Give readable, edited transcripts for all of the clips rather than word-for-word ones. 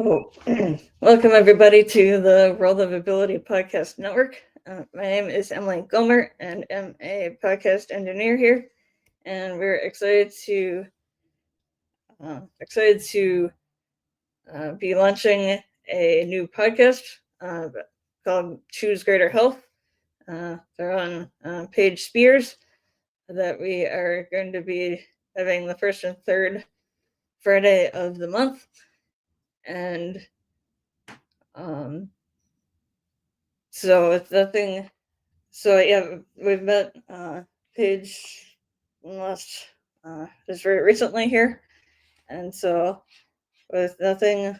So, welcome everybody to the World of Ability Podcast Network. My name is Emily Gollmer, and I'm a podcast engineer here. And we're excited to be launching a new podcast called Choose Greater Health. They're on Paige Spears that we are going to be having the first and third Friday of the month, and so it's nothing. So yeah, we've met Paige last just very recently here, and so with nothing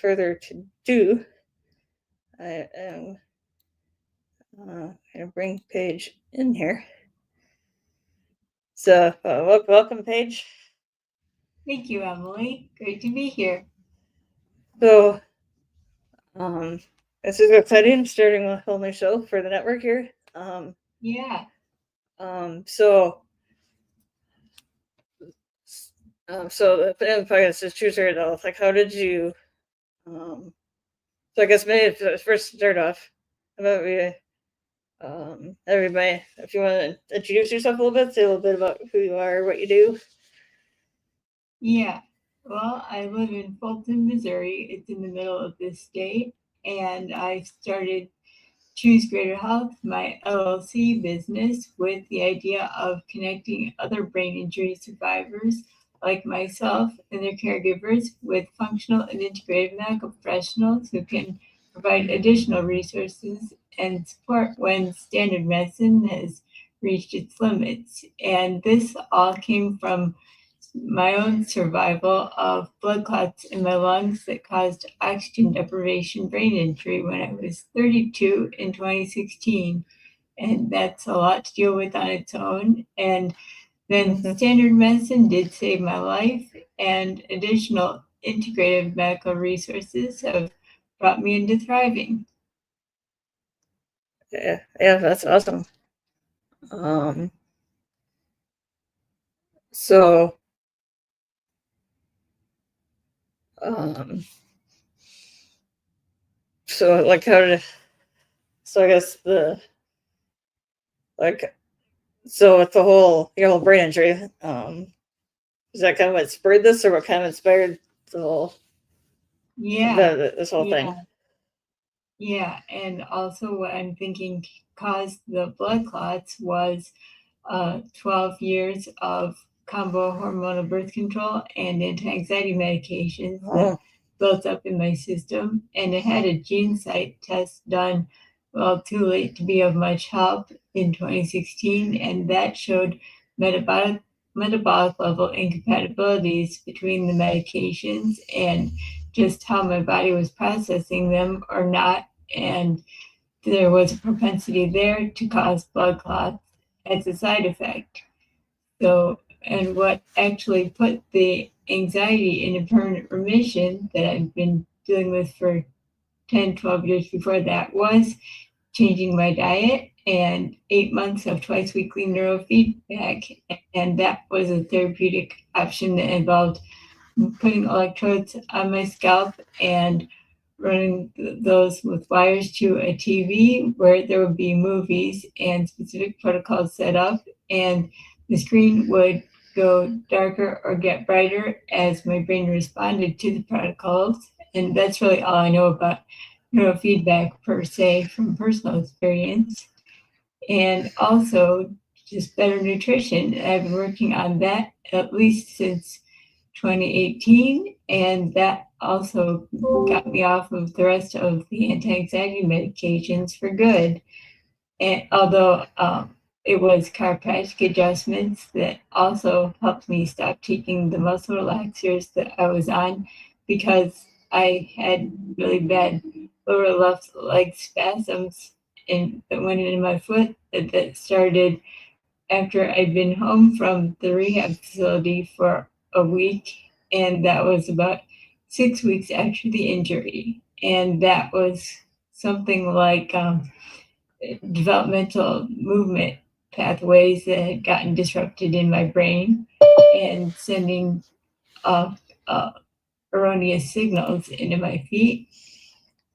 further to do, I am gonna bring Paige in here. So welcome, Paige. Thank you, Emily. Great to be here. So this is exciting, starting a whole new show for the network here. Yeah. So the podcast is Choose Your Adult. Like, how did you? So I guess maybe first start off about everybody. If you want to introduce yourself a little bit, say a little bit about who you are, what you do. Yeah. Well, I live in Fulton, Missouri. It's in the middle of the state, and I started Choose Greater Health, my LLC business, with the idea of connecting other brain injury survivors like myself and their caregivers with functional and integrative medical professionals who can provide additional resources and support when standard medicine has reached its limits. And this all came from my own survival of blood clots in my lungs that caused oxygen deprivation brain injury when I was 32 in 2016. And that's a lot to deal with on its own. And then standard medicine did save my life, and additional integrative medical resources have brought me into thriving. Yeah, that's awesome. So um, so like how did? So I guess like so with the whole your whole brain injury, is that kind of what spurred this, or what kind of inspired the whole this whole thing? Yeah, and also what I'm thinking caused the blood clots was 12 years of combo hormonal birth control and anti-anxiety medications that built up in my system. And I had a gene site test done, well, too late to be of much help in 2016, and that showed metabolic level incompatibilities between the medications and just how my body was processing them or not. And there was a propensity there to cause blood clots as a side effect. So, and what actually put the anxiety in a permanent remission that I've been dealing with for 10, 12 years before that was changing my diet and 8 months of twice weekly neurofeedback. And that was a therapeutic option that involved putting electrodes on my scalp and running those with wires to a TV where there would be movies and specific protocols set up, and the screen would go darker or get brighter as my brain responded to the protocols. And that's really all I know about neurofeedback per se from personal experience. And also just better nutrition. I've been working on that at least since 2018, and that also got me off of the rest of the anti-anxiety medications for good. And although it was chiropractic adjustments that also helped me stop taking the muscle relaxers that I was on, because I had really bad lower left leg spasms and that went into my foot that started after I'd been home from the rehab facility for a week, and that was about 6 weeks after the injury. And that was something like developmental movement pathways that had gotten disrupted in my brain and sending off erroneous signals into my feet,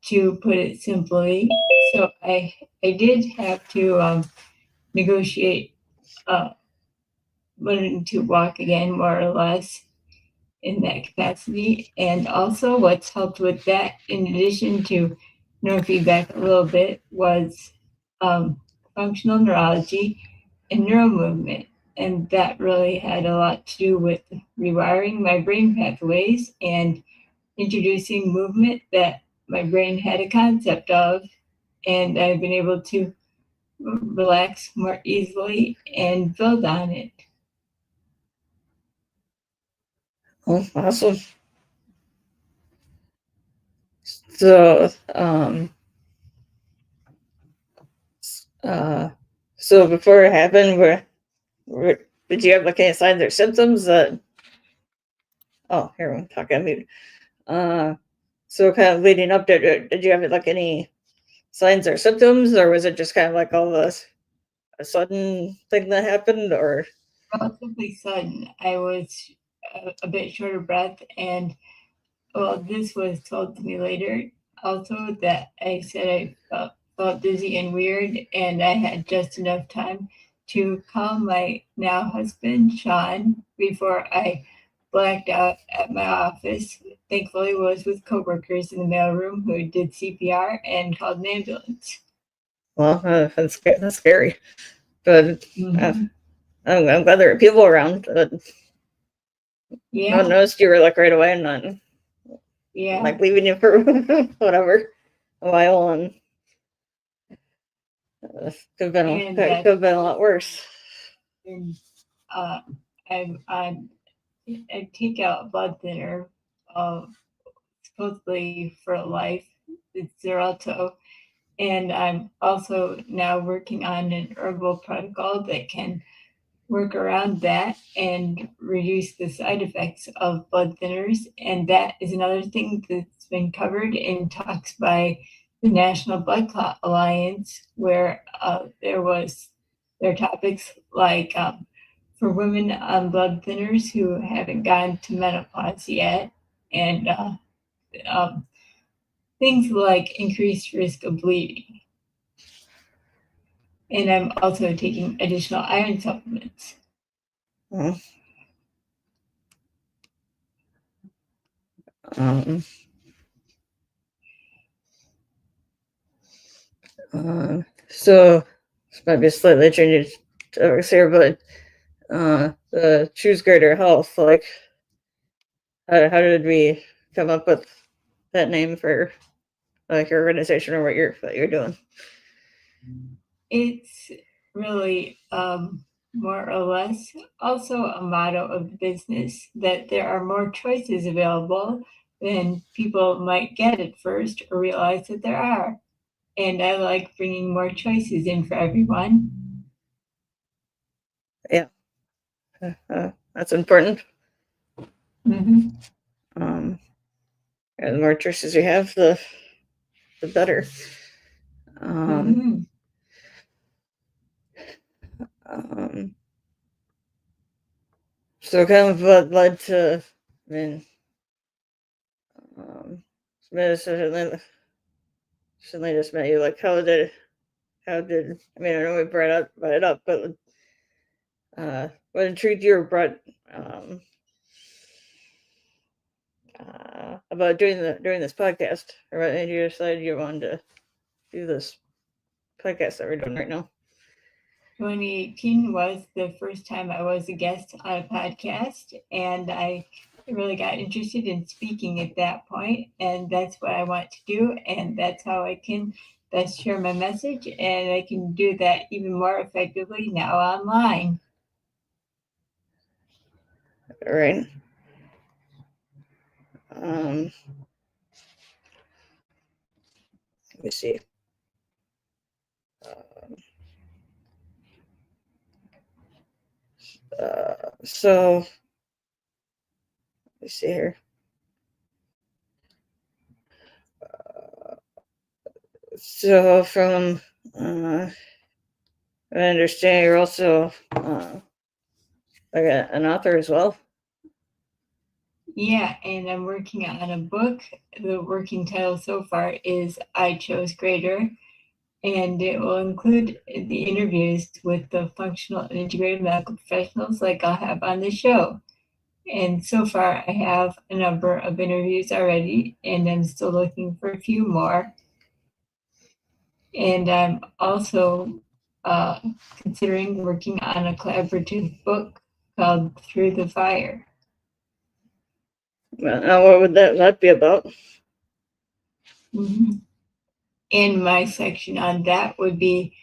to put it simply. So I did have to negotiate learning to walk again, more or less, in that capacity. And also, what's helped with that, in addition to neurofeedback a little bit, was functional neurology and neuromovement. And that really had a lot to do with rewiring my brain pathways and introducing movement that my brain had a concept of. And I've been able to relax more easily and build on it. Oh, awesome. So, so before it happened, did you have like any signs or symptoms that? Oh, here I'm talking on mute. So kind of leading up to it, did you have like any signs or symptoms, or was it just kind of like all this a sudden thing that happened, or? Relatively sudden. I was a bit short of breath, and well, this was told to me later also, that I said I felt dizzy and weird, and I had just enough time to call my now husband, Sean, before I blacked out at my office. Thankfully, it was with coworkers in the mailroom who did CPR and called an ambulance. Well, that's scary, but Mhm. I'm glad there are people around. Yeah, I noticed you were like right away and not yeah. like leaving you for whatever a while, and And could have been a lot worse. and uh, I take out blood thinner, supposedly for life. It's Xarelto. And I'm also now working on an herbal protocol that can work around that and reduce the side effects of blood thinners. And that is another thing that's been covered in talks by the National Blood Clot Alliance, where there are topics like for women on blood thinners who haven't gotten to menopause yet, and um, things like increased risk of bleeding. And I'm also taking additional iron supplements. Uh, Um, so this might be a slightly changing topics here, but the choose greater health, like how did we come up with that name for like your organization or what you're doing? It's really more or less also a motto of the business, that there are more choices available than people might get at first or realize that there are. And I like bringing more choices in for everyone. Yeah, that's important. Mm-hmm. And the more choices you have, the better. Um, Mm-hmm. um, so kind of what led to, I mean, um, certainly just met you. Like, how did, I mean, I know we brought it up, but what intrigued you or brought um, about doing this podcast, or what made you decide you wanted to do this podcast that we're doing right now? 2018 was the first time I was a guest on a podcast, and I really got interested in speaking at that point, and that's what I want to do, and that's how I can best share my message, and I can do that even more effectively now online. All right. Let me see. Um, so let me see here. So from I understand you're also like an author as well. Yeah, and I'm working on a book. The working title so far is I Chose Greater, and it will include the interviews with the functional and integrated medical professionals like I'll have on the show. And so far, I have a number of interviews already, and I'm still looking for a few more. And I'm also considering working on a collaborative book called Through the Fire. What would that be about? Mm-hmm. And my section on that would be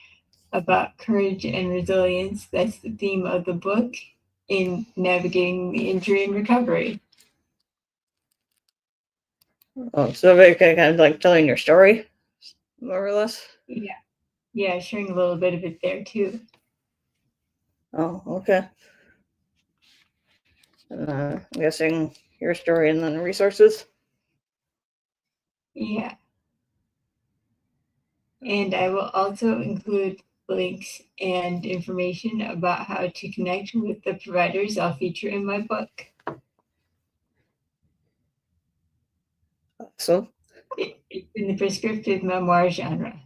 about courage and resilience. That's the theme of the book in navigating the injury and recovery. Oh, so very kind of like telling your story, more or less. Yeah, sharing a little bit of it there too. Oh, okay. I'm guessing your story and then resources. Yeah. And I will also include links and information about how to connect with the providers I'll feature in my book. So It's in the prescriptive memoir genre.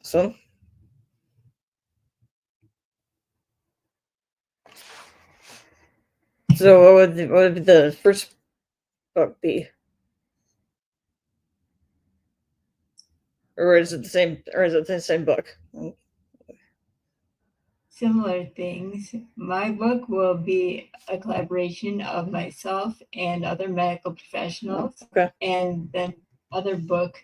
So what would the first book be? Or is it the same book? Similar things. My book will be a collaboration of myself and other medical professionals. Okay. And then other book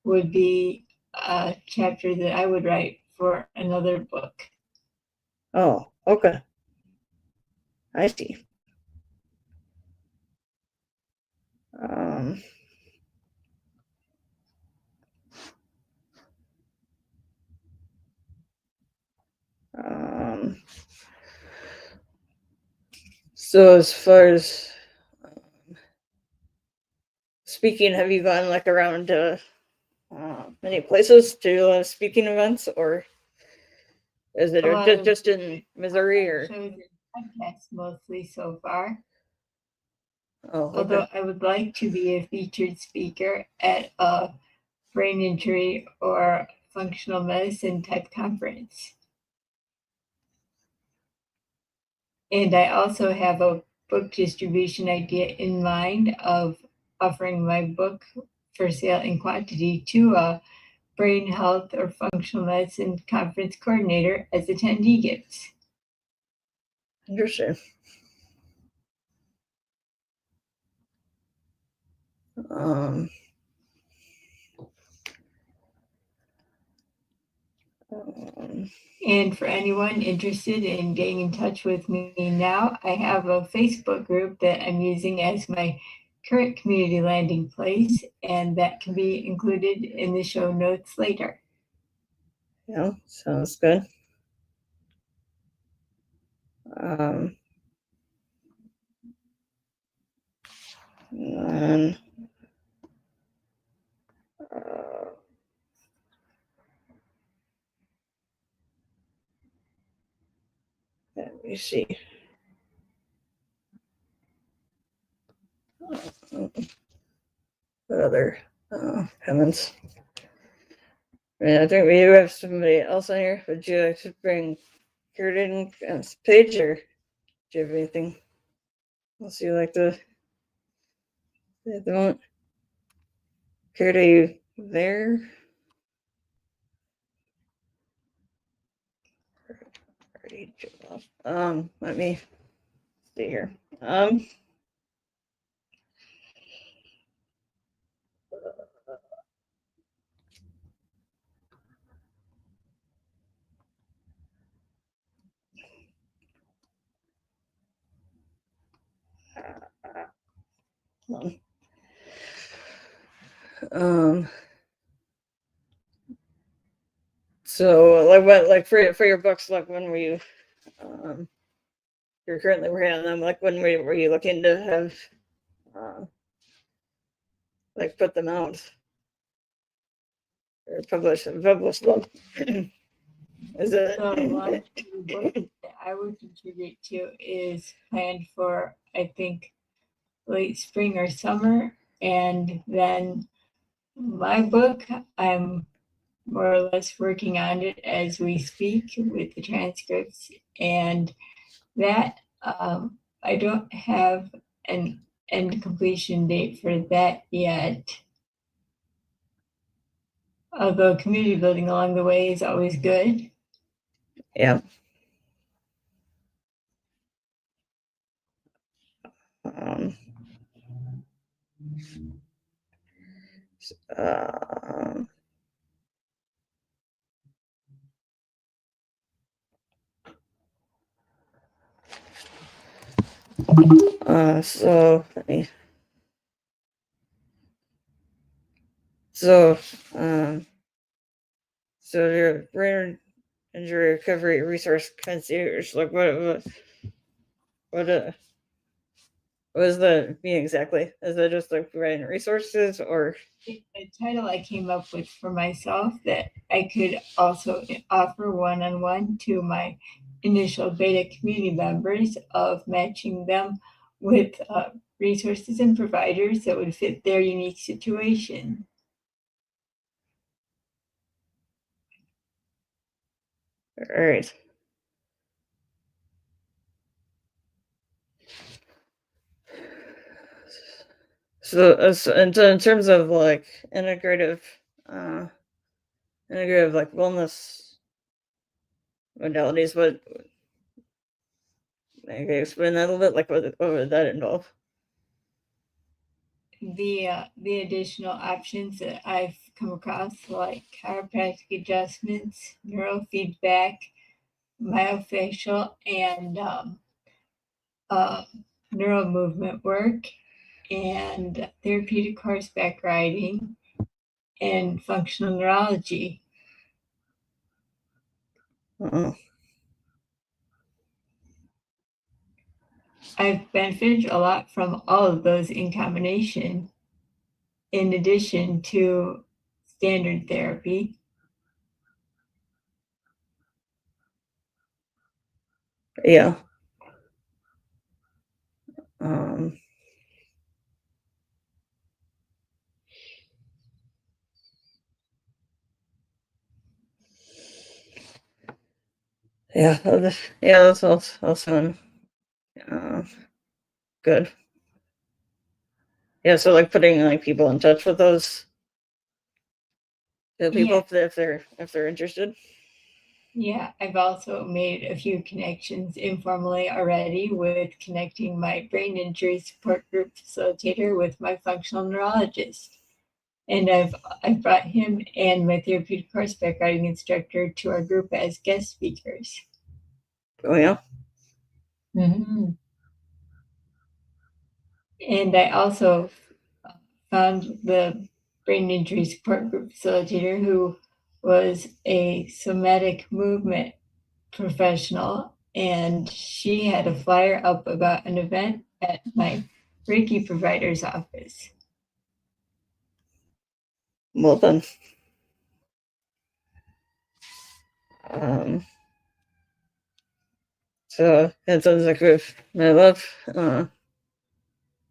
would be a chapter that I would write for another book. Oh, okay. I see. So as far as speaking, have you gone like around many places to speaking events, or is it just in Missouri or? Shows and podcasts mostly so far. Oh, okay. Although I would like to be a featured speaker at a brain injury or functional medicine type conference. And I also have a book distribution idea in mind of offering my book for sale in quantity to a brain health or functional medicine conference coordinator as attendee gifts. Interesting. And for anyone interested in getting in touch with me now, I have a Facebook group that I'm using as my current community landing place, and that can be included in the show notes later. Yeah, sounds good. And let me see. What other comments? I think we do have somebody else on here. Would you like to bring Curtin and Paige, or do you have anything else you like to say at the moment? Kurt, are you there? Let me see here. So like for your books, like when were you you're currently working on them, like when were you looking to have like put them out or publish them? Is it So one book that I would contribute to is planned for, I think, late spring or summer. And then my book, I'm more or less working on it as we speak with the transcripts. And that I don't have an end completion date for that yet. Although community building along the way is always good. Yeah. So let me. So your brain injury recovery resource concierge, like what does that mean exactly? Is that just like providing resources, or? The title I came up with for myself that I could also offer one-on-one to my initial beta community members, of matching them with resources and providers that would fit their unique situation. All right. So in terms of like integrative like wellness modalities, what, okay, explain that a little bit. Like what would that involve? The additional options that I've come across, like chiropractic adjustments, neurofeedback, myofascial, and neural movement work, and therapeutic horseback riding, and functional neurology. Uh-oh. I've benefited a lot from all of those in combination, in addition to standard therapy. Yeah. Yeah, that's also good. Yeah, so like putting like people in touch with those people, Yeah. if they're interested. Yeah, I've also made a few connections informally already, with connecting my brain injury support group facilitator with my functional neurologist. And I've brought him and my therapeutic horseback riding instructor to our group as guest speakers. Oh yeah. Mm-hmm. And I also found the brain injury support group facilitator who was a somatic movement professional, and she had a flyer up about an event at my Reiki provider's office. Well then. So it sounds like we've made a lot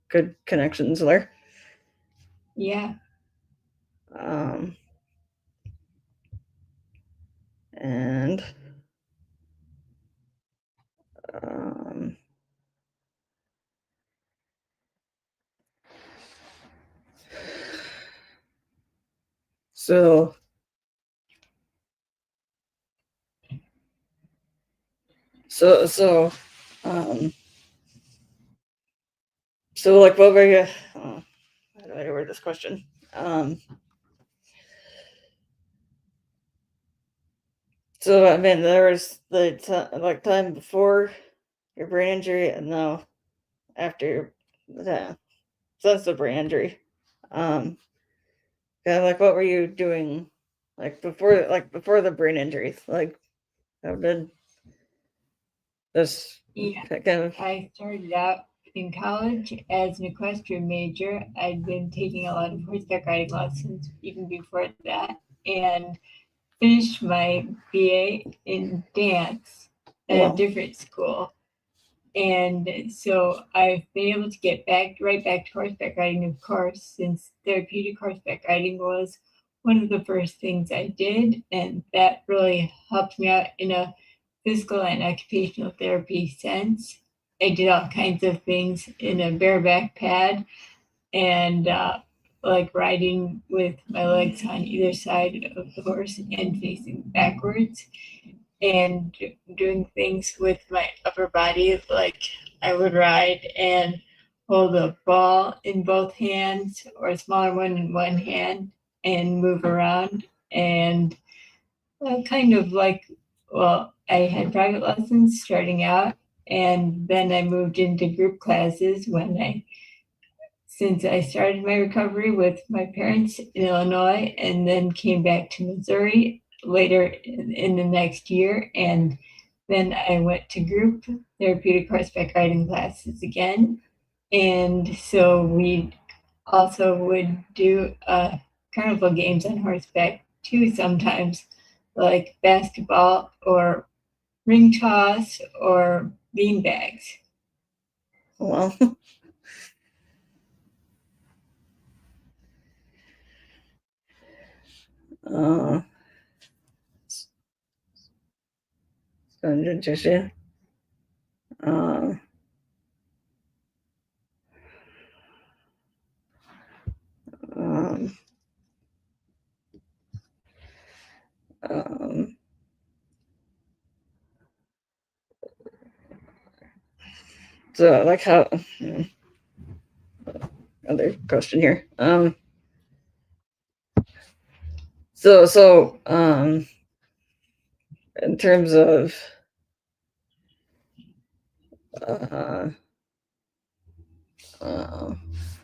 good connections there. Yeah. And so like what were you how do I word this question? So I mean, there was the time before your brain injury, and now after the since the brain injury. Kind of like what were you doing like before the brain injury? Like how did this kind of? I started out in college as an equestrian major. I'd been taking a lot of horseback riding lessons even before that, and finished my BA in dance a different school. And so I've been able to get right back to horseback riding, of course, since therapeutic horseback riding was one of the first things I did. And that really helped me out in a physical and occupational therapy sense. I did all kinds of things in a bareback pad and like riding with my legs on either side of the horse and facing backwards and doing things with my upper body. Like I would ride and hold a ball in both hands or a smaller one in one hand and move around. And kind of like, well, I had private lessons starting out, and then I moved into group classes since I started my recovery with my parents in Illinois and then came back to Missouri later in the next year. And then I went to group therapeutic horseback riding classes again. And so we also would do carnival games on horseback too sometimes, like basketball or ring toss or bean bags. Well, sounds interesting. Um, um, so like how other question here. So in terms of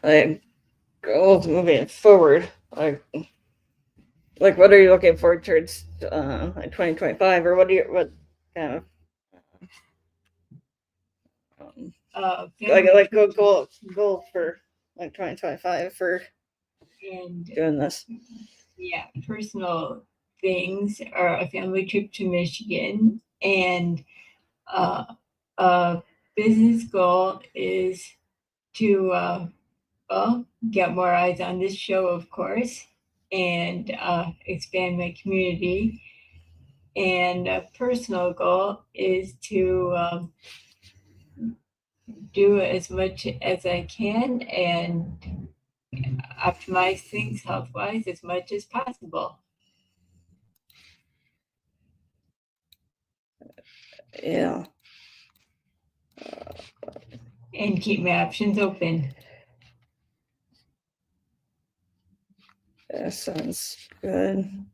like goals moving forward, like what are you looking forward towards like 2025, or what kind of like goal for like 2025 for and doing this? Yeah, personal things are a family trip to Michigan, and a business goal is to well, get more eyes on this show, of course, and expand my community. And a personal goal is to do as much as I can and optimize things health wise as much as possible. Yeah. And keep my options open. That sounds good.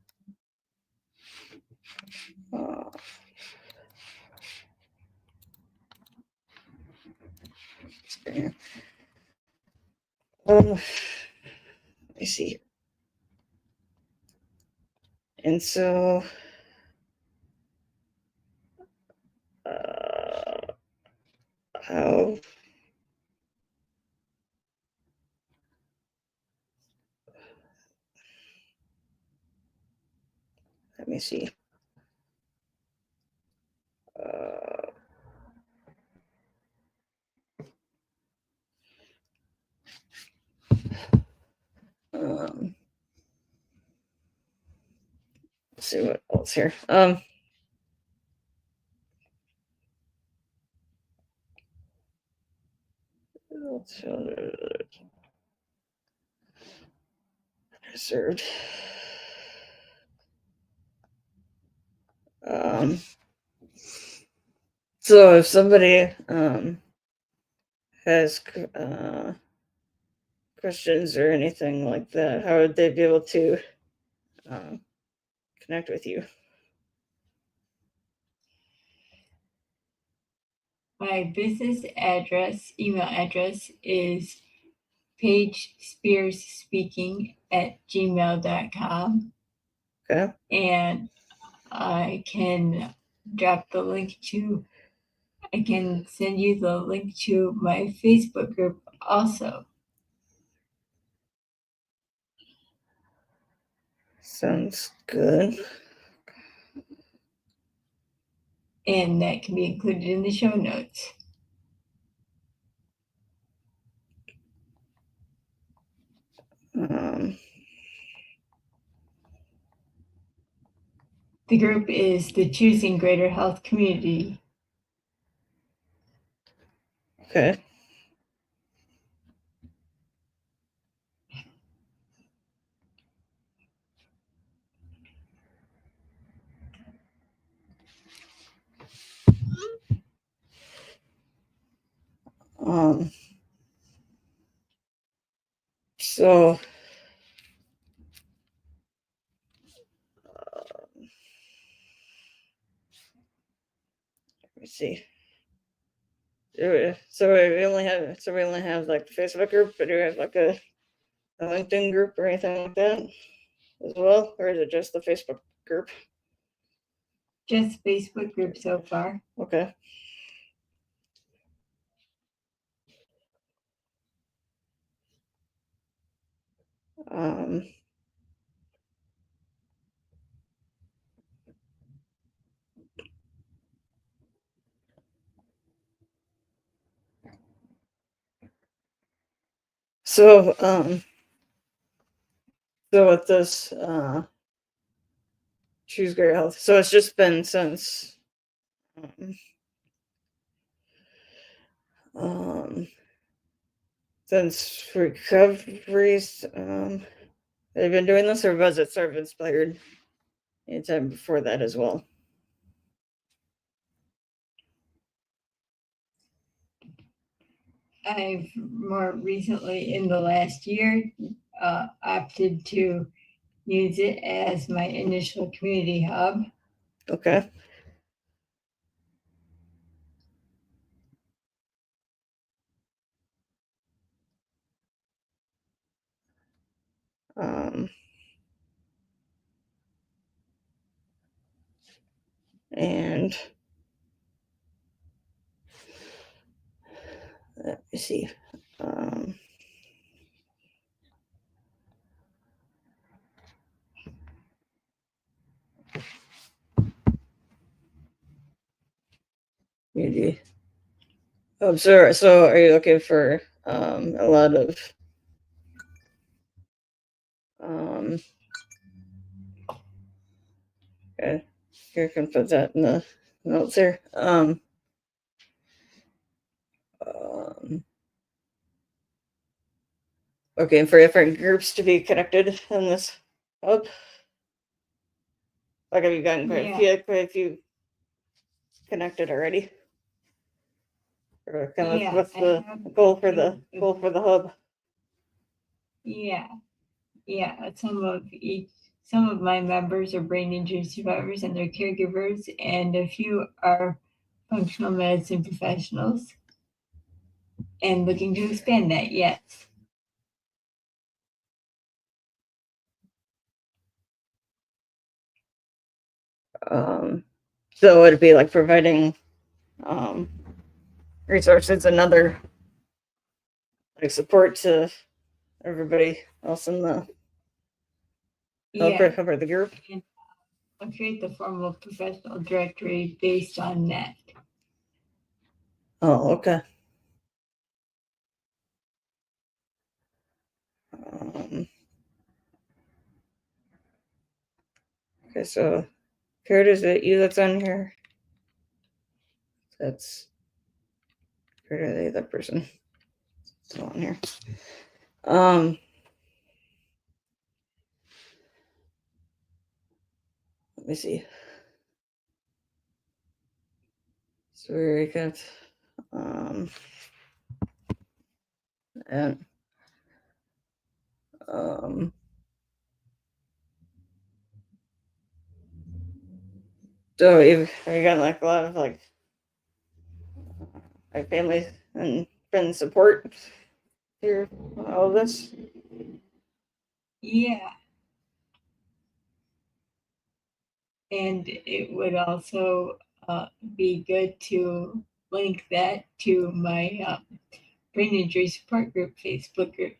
Let me see. And so, how? Let me see. Let's see what else here. Reserved. So if somebody has questions or anything like that, how would they be able to connect with you? My business email address is Paige Spears Speaking at gmail.com. Okay. And I can send you the link to my Facebook group also. Sounds good. and that can be included in the show notes. The group is the Choosing Greater Health Community. Okay. So let me see. So we only have like the Facebook group, but do we have like a LinkedIn group or anything like that as well, or is it just the Facebook group? Just Facebook group so far. Okay. So with this Choose Greater Health, so it's just been since since recoveries they've been doing this, or was it sort of inspired anytime before that as well? I've more recently, in the last year, opted to use it as my initial community hub. Okay. And let me see. Community. Oh, so are you looking for a lot of okay, here, can put that in the notes here. Okay, and for different groups to be connected in this hub. Like, have you gotten quite a few connected already? Or kind of what's the goal for the hub? Yeah. Some of my members are brain injury survivors and their caregivers, and a few are functional medicine professionals. And looking to expand that, yes. So would it be like providing resources and other like support to everybody else in the cover the group? I'll create the formal professional directory based on that. Oh, okay. Okay, so Kurt, is it you that's on here? That's Kurt, or the other person still on here? Let me see. So we got and so have you got like a lot of like family and friend support here on all of this? Yeah. And it would also be good to link that to my brain injury support group Facebook group.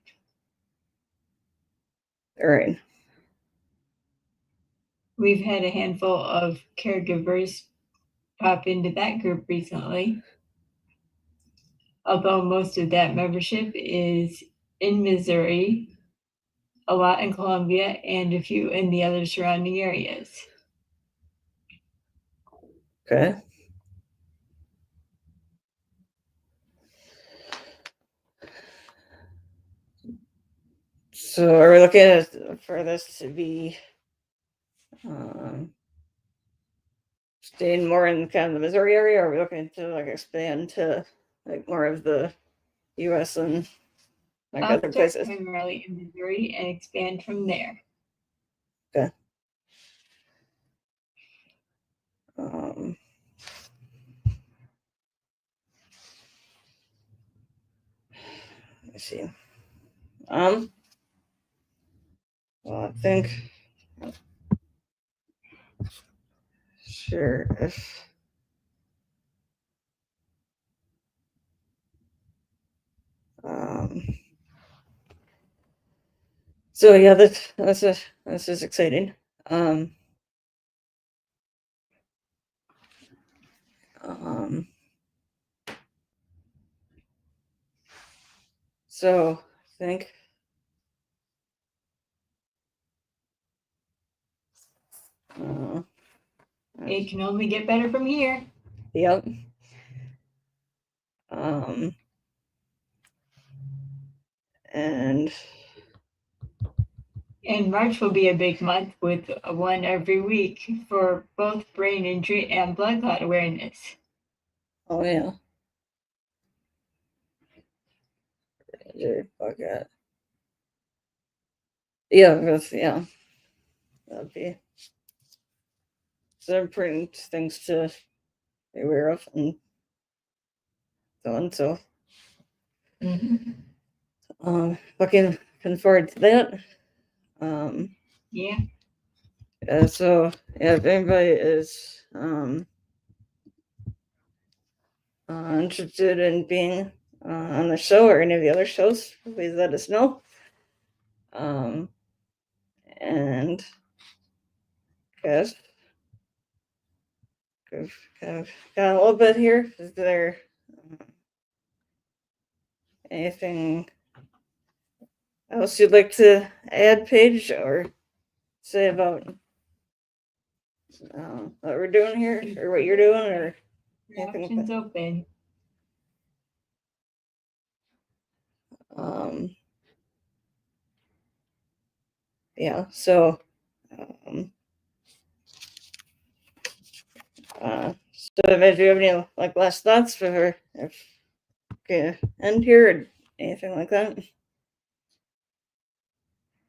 All right. We've had a handful of caregivers pop into that group recently. Although most of that membership is in Missouri, a lot in Columbia, and a few in the other surrounding areas. Okay. So are we looking at for this to be staying more in kind of the Missouri area, or are we looking to like expand to like more of the US and like I'll other start places? primarily in Missouri and expand from there. Okay. Let me see. Well, I think sure if so yeah, this is exciting. So I think It can only get better from here. yep. And March will be a big month with one every week for both brain injury and blood clot awareness. oh yeah. Okay. Yeah, yeah. That'd be some important things to be aware of and so on. So looking forward to that. Yeah. So yeah, if anybody is interested in being on the show or any of the other shows, please let us know. And guys, we've kind of got a little bit here. Is there anything else you'd like to add, Paige, or say about what we're doing here, or what you're doing, or anything? Options open. Yeah. So, so if you have any like last thoughts for if okay end here or anything like that.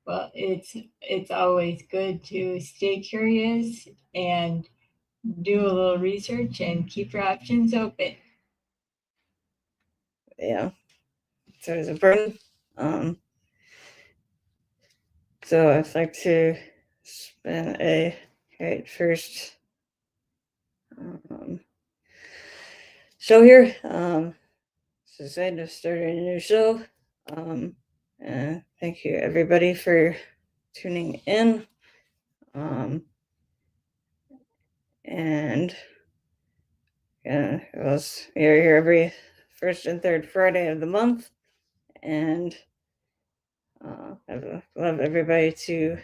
Well, it's always good to stay curious and do a little research and keep your options open. Yeah. So it's important. So I'd like to spin a right first show here. So excited to start a new show. Thank you everybody for tuning in. And yeah, we are here every first and third Friday of the month, and I love everybody to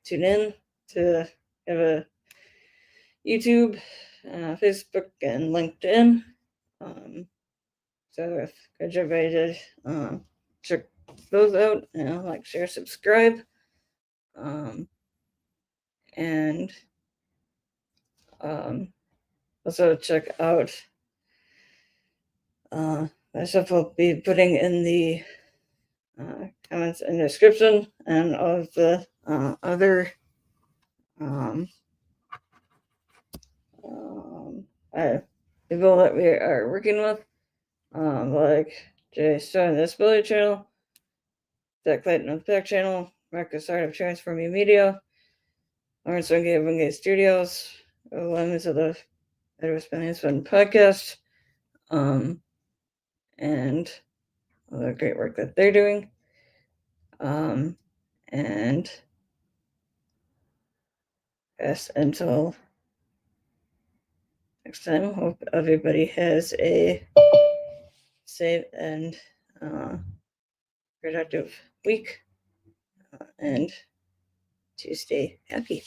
tune in to have a YouTube, Facebook, and LinkedIn. So if encourage everybody to check those out, like, share, subscribe, and also check out that stuff I'll be putting in the comments and description, and all of the other people that we are working with, like Jay Stone, the Disability Channel, Zach Clayton of the Pack Channel, Marcus Art of Transforming Media, Lawrence Wingate Studios, Lemons of the Edward Spinning Spin podcast, and all the great work that they're doing. And yes, until next time. Hope everybody has a safe and productive week and to stay happy.